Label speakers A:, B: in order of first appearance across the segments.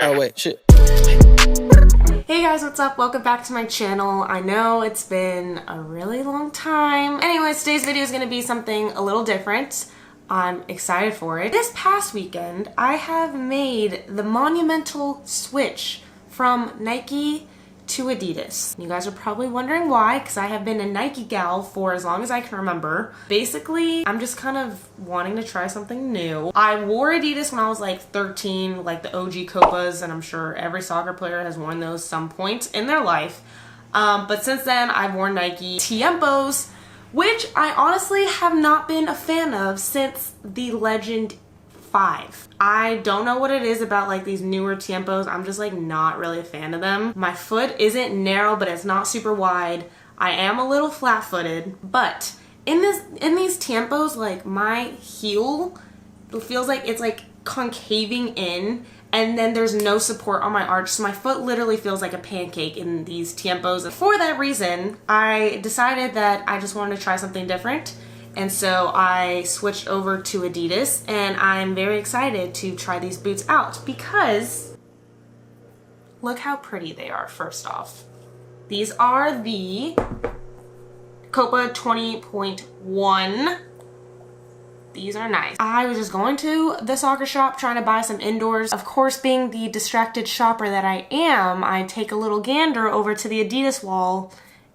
A: Oh wait, shit.
B: Hey guys, what's up? Welcome back to my channel. I know it's been a really long time. Anyways, today's video is going to be something a little different. I'm excited for it. This past weekend, I have made the monumental switch from Nike to Adidas. You guys are probably wondering why, because I have been a Nike gal for as long as I can remember. Basically, I'm just kind of wanting to try something new. I wore Adidas when I was like 13, like the OG Copas, and I'm sure every soccer player has worn those some point in their life. But since then, I've worn Nike Tiempos, which I honestly have not been a fan of since the Legend 5. I don't know what it is about like these newer Tiempos. I'm just like not really a fan of them. My foot isn't narrow, but it's not super wide. I am a little flat-footed, but in these Tiempos, like my heel feels like it's like concaving in, and then there's no support on my arch, so my foot literally feels like a pancake in these Tiempos. For that reason, I decided that I just wanted to try something different. And so I switched over to Adidas, and I'm very excited to try these boots out because look how pretty they are. First off, these are the Copa 20.1. These are nice. I was just going to the soccer shop trying to buy some indoors. Of course, being the distracted shopper that I am, I take a little gander over to the Adidas wall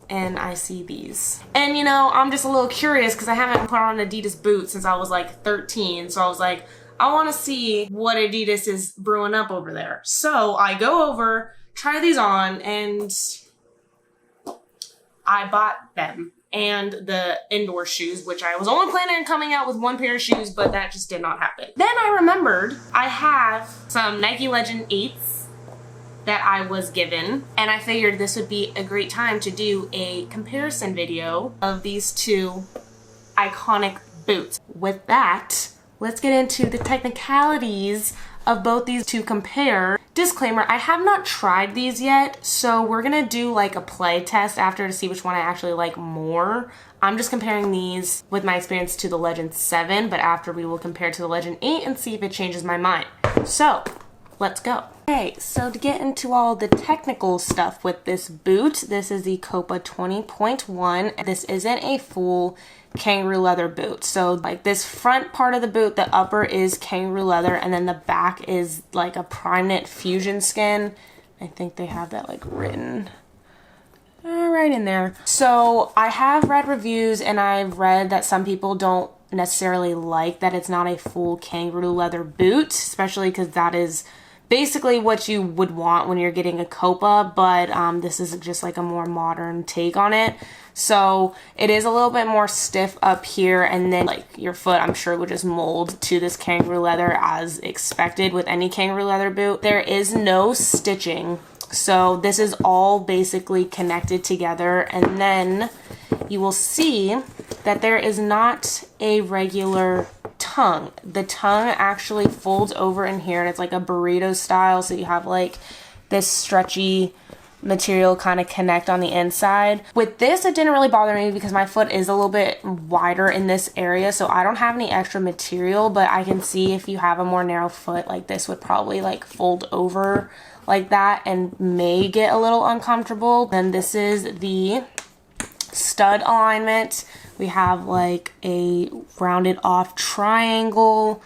B: and I see these. And you know, I'm just a little curious because I haven't put on Adidas boots since I was like 13. So I was like, I want to see what Adidas is brewing up over there. So I go over, try these on, and I bought them. And the indoor shoes, which I was only planning on coming out with one pair of shoes, but that just did not happen. Then I remembered I have some Nike Legend 8s that I was given, and I figured this would be a great time to do a comparison video of these two iconic boots. With that, let's get into the technicalities of both these to compare. Disclaimer, I have not tried these yet, so we're gonna do like a play test after to see which one I actually like more. I'm just comparing these with my experience to the Legend 7, but after we will compare to the Legend 8 and see if it changes my mind. So, let's go. Okay, so to get into all the technical stuff with this boot, this is the Copa 20.1. This isn't a full kangaroo leather boot. So like this front part of the boot, the upper is kangaroo leather, and then the back is like a prime knit fusion skin. I think they have that like written right in there. So I have read reviews, and I've read that some people don't necessarily like that it's not a full kangaroo leather boot, especially because that is basically what you would want when you're getting a Copa, but this is just like a more modern take on it. So it is a little bit more stiff up here, and then like your foot, I'm sure, would just mold to this kangaroo leather as expected with any kangaroo leather boot. There is no stitching, so this is all basically connected together, and then you will see that there is not a regular tongue. The tongue actually folds over in here, and it's like a burrito style, so you have like this stretchy material kind of connect on the inside. With this, it didn't really bother me because my foot is a little bit wider in this area, so I don't have any extra material, but I can see if you have a more narrow foot, like this would probably like fold over like that and may get a little uncomfortable. Then this is the stud alignment. We have like a rounded off triangle.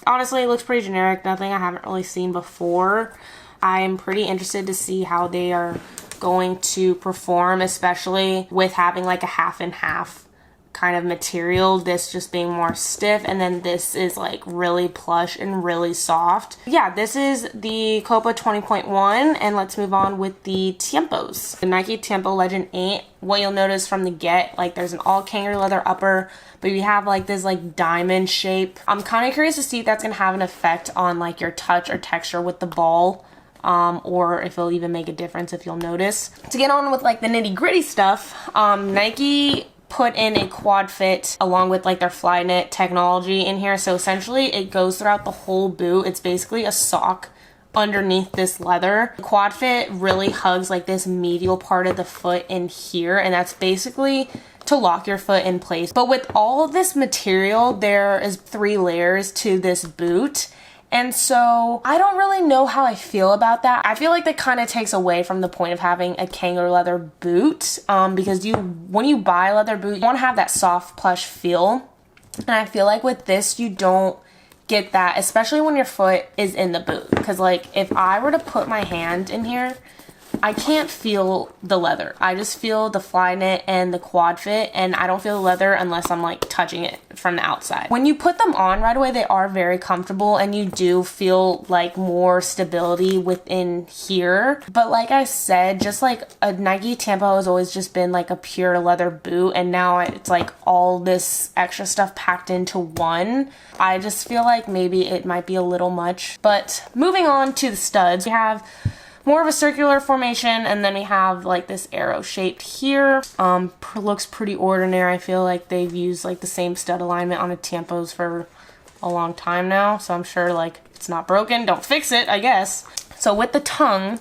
B: Honestly, it looks pretty generic, nothing I haven't really seen before. I am pretty interested to see how they are going to perform, especially with having like a half and half kind of material, this just being more stiff, and then this is like really plush and really soft. Yeah, this is the Copa 20.1, and let's move on with the Tiempos. The Nike Tiempo Legend 8, what you'll notice from the get, like there's an all kangaroo leather upper, but you have like this like diamond shape. I'm kind of curious to see if that's gonna have an effect on like your touch or texture with the ball, or if it'll even make a difference, if you'll notice. To get on with like the nitty gritty stuff, Nike put in a quad fit along with like their fly knit technology in here, so essentially it goes throughout the whole boot. It's basically a sock underneath this leather. The quad fit really hugs like this medial part of the foot in here, and that's basically to lock your foot in place. But with all of this material, there is 3 layers to this boot, And so I don't really know how I feel about that. I feel like that kind of takes away from the point of having a kangaroo leather boot, because when you buy a leather boot, you want to have that soft plush feel. And I feel like with this, you don't get that, especially when your foot is in the boot. Because like if I were to put my hand in here, I can't feel the leather. I just feel the fly knit and the quad fit, and I don't feel the leather unless I'm like touching it from the outside. When you put them on right away, they are very comfortable and you do feel like more stability within here. But like I said, just like a Nike Tiempo has always just been like a pure leather boot, and now it's like all this extra stuff packed into one. I just feel like maybe it might be a little much. But moving on to the studs, we have more of a circular formation, and then we have like this arrow shaped here. Looks pretty ordinary. I feel like they've used like the same stud alignment on the Tiempos for a long time now, so I'm sure like it's not broken, don't fix it, I guess. So with the tongue,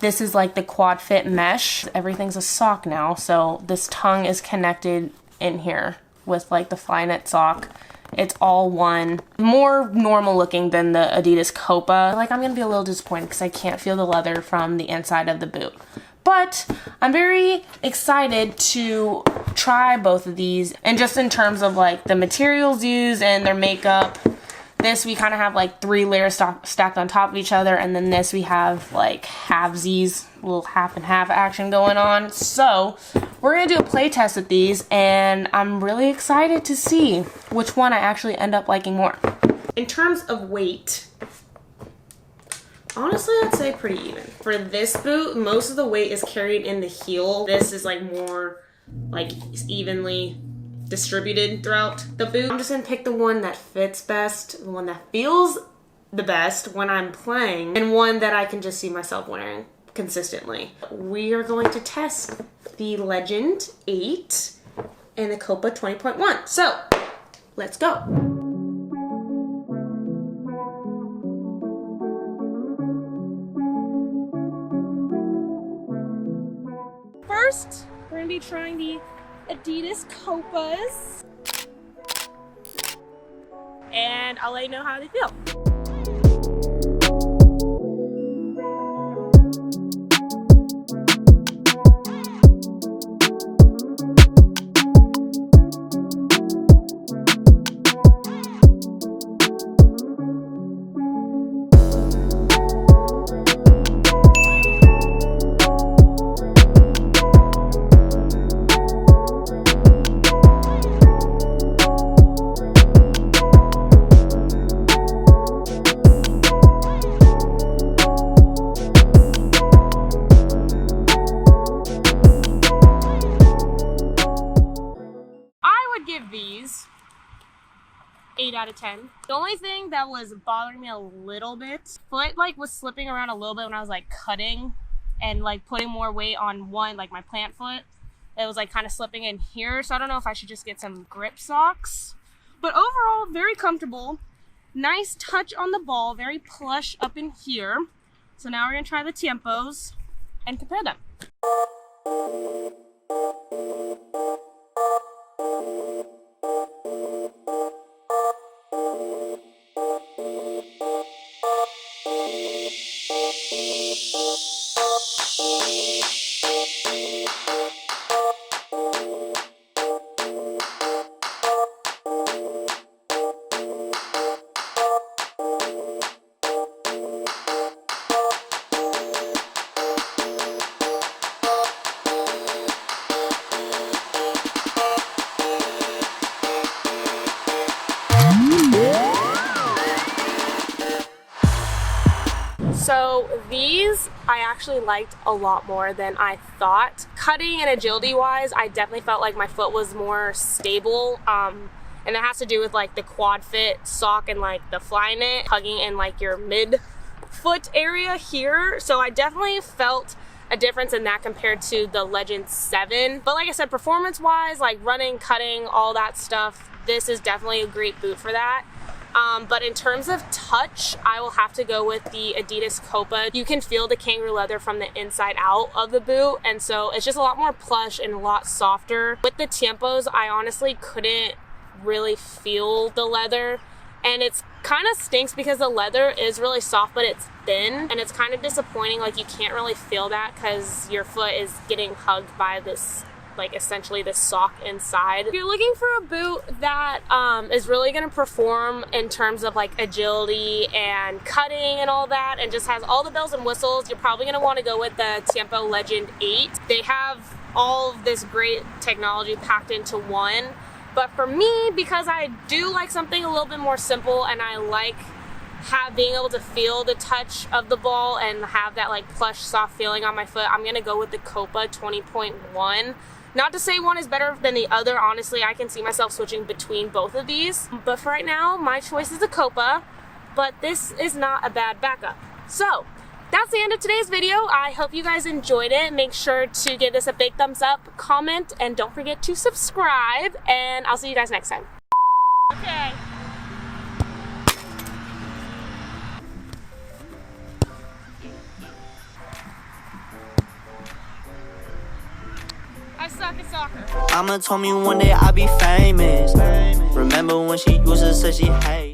B: this is like the quad fit mesh. Everything's a sock now, so this tongue is connected in here with like the fly knit sock. It's all one. More normal looking than the Adidas Copa. Like I'm gonna be a little disappointed because I can't feel the leather from the inside of the boot. But I'm very excited to try both of these. And just in terms of like the materials used and their makeup, this we kind of have like 3 layers stacked on top of each other, and then this we have like halvesies, a little half and half action going on. So we're gonna do a play test with these, and I'm really excited to see which one I actually end up liking more. In terms of weight, honestly, I'd say pretty even. For this boot, most of the weight is carried in the heel. This is like more like evenly distributed throughout the boot. I'm just gonna pick the one that fits best, the one that feels the best when I'm playing, and one that I can just see myself wearing consistently. We are going to test the Legend 8 and the Copa 20.1. So let's go. First, we're gonna be trying the Adidas Copas, and I'll let you know how they feel. Give these 8 out of 10. The only thing that was bothering me a little bit, foot like was slipping around a little bit when I was like cutting and like putting more weight on one, like my plant foot. It was like kind of slipping in here, so I don't know if I should just get some grip socks. But overall, very comfortable. Nice touch on the ball, very plush up in here. So now we're gonna try the Tiempos and compare them. So these I actually liked a lot more than I thought. Cutting and agility wise, I definitely felt like my foot was more stable. And that has to do with like the quad fit sock and like the fly knit hugging in like your mid foot area here. So I definitely felt a difference in that compared to the Legend 7. But like I said, performance wise, like running, cutting, all that stuff, this is definitely a great boot for that. But in terms of touch, I will have to go with the Adidas Copa. You can feel the kangaroo leather from the inside out of the boot, and so it's just a lot more plush and a lot softer. With the Tiempos, I honestly couldn't really feel the leather, and it's kind of stinks because the leather is really soft, but it's thin, and it's kind of disappointing. Like, you can't really feel that because your foot is getting hugged by this, like, essentially this sock inside. If you're looking for a boot that is really gonna perform in terms of like agility and cutting and all that, and just has all the bells and whistles, you're probably gonna want to go with the Tiempo Legend 8. They have all of this great technology packed into one. But for me, because I do like something a little bit more simple, and I like being able to feel the touch of the ball and have that like plush, soft feeling on my foot, I'm gonna go with the Copa 20.1. Not to say one is better than the other, honestly, I can see myself switching between both of these. But for right now, my choice is the Copa, but this is not a bad backup. So, that's the end of today's video. I hope you guys enjoyed it. Make sure to give this a big thumbs up, comment, and don't forget to subscribe, and I'll see you guys next time. Okay. I suck at soccer. Mama told me one day I'll be famous. Remember when she used to say she hate